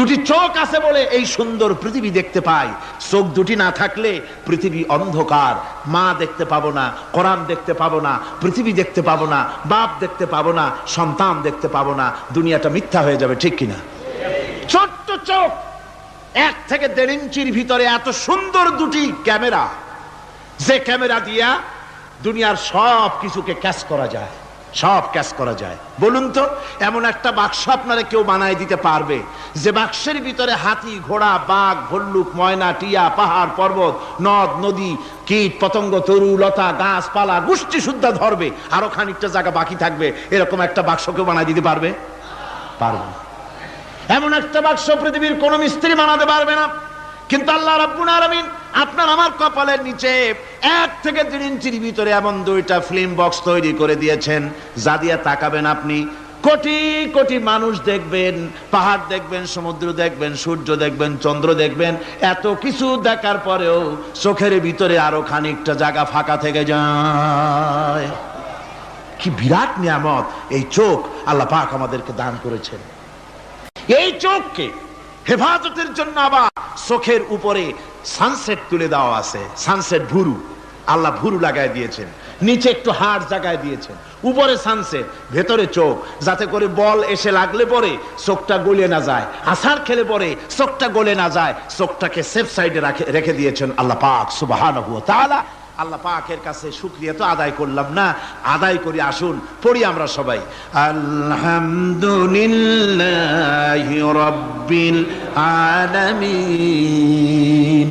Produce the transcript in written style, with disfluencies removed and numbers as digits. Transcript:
দুটি চোখ আছে বলে এই সুন্দর পৃথিবী দেখতে পাই। চোখ দুটি না থাকলে পৃথিবী অন্ধকার, মা দেখতে পাবো না, কোরআন দেখতে পাবো না, পৃথিবী দেখতে পাবো না, বাপ দেখতে পাবো না, সন্তান দেখতে পাবো না, দুনিয়াটা মিথ্যা হয়ে যাবে, ঠিক কিনা? ছোট্ট চোখ, 1 থেকে 1.5 ইঞ্চির ভিতরে এত সুন্দর দুটি ক্যামেরা, যে ক্যামেরা দিয়া দুনিয়ার সব কিছুকে ক্যাচ করা যায়, সব ক্যাচ করা যায়। বলুন তো, এমন একটা বাক্স আপনারা কেউ বানায় দিতে পারবে যে বাক্সের ভিতরে হাতি, ঘোড়া, বাঘ, ভল্লুক, ময়না, টিয়া, পাহাড়, পর্বত, নদ নদী, কীট পতঙ্গ, তরু লতা, গাছপালা গোষ্ঠী শুদ্ধা ধরবে, আরো খানিকটা জায়গা বাকি থাকবে, এরকম একটা বাক্স কেউ বানায় দিতে পারবে? পারবে না। এমন একটা বাক্স পৃথিবীর কোন মিস্ত্রি বানাতে পারবে না। কিন্তু আল্লাহ রাব্বুল আলামিন আপনার আমার কপালের নিচে 1 থেকে 1.5 ইঞ্চির ভিতরে এমন 2টা ফিল্ম বক্স তৈরি করে দিয়েছেন, যা দিয়ে তাকাবেন আপনি কোটি কোটি মানুষ দেখবেন, পাহাড় দেখবেন, সমুদ্র দেখবেন, সূর্য দেখবেন, চন্দ্র দেখবেন। এত কিছু দেখার পরেও চোখের ভিতরে আরো খানিকটা জায়গা ফাঁকা থেকে যায়। কি বিরাট নিয়ামত এই চোখ আল্লাহ পাক আমাদেরকে দান করেছেন। এই চোখকে হেফাজতের জন্য আবার চোখের উপরে সানসেট তুলে দেওয়া আছে, সানসেট ভুরু, আল্লাহ ভুরু লাগায় দিয়েছেন, নিচে একটু হাড় জায়গায় দিয়েছেন, উপরে সানসেট, ভেতরে চোখ, যাতে করে বল এসে লাগলে পরে চোখটা গলে না যায়, আছাড় খেলে পরে চোখটা গলে না যায়, চোখটাকে সেফ সাইডে রেখে দিয়েছেন আল্লাহ পাক সুবহানাহু ওয়া তাআলা। আল্লাহ পাকের কাছে শুকরিয়া তো আদায় করলাম না, আদায় করি। আসুন পড়ি আমরা সবাই, আলহামদুলিল্লাহি রাব্বিল আলামিন।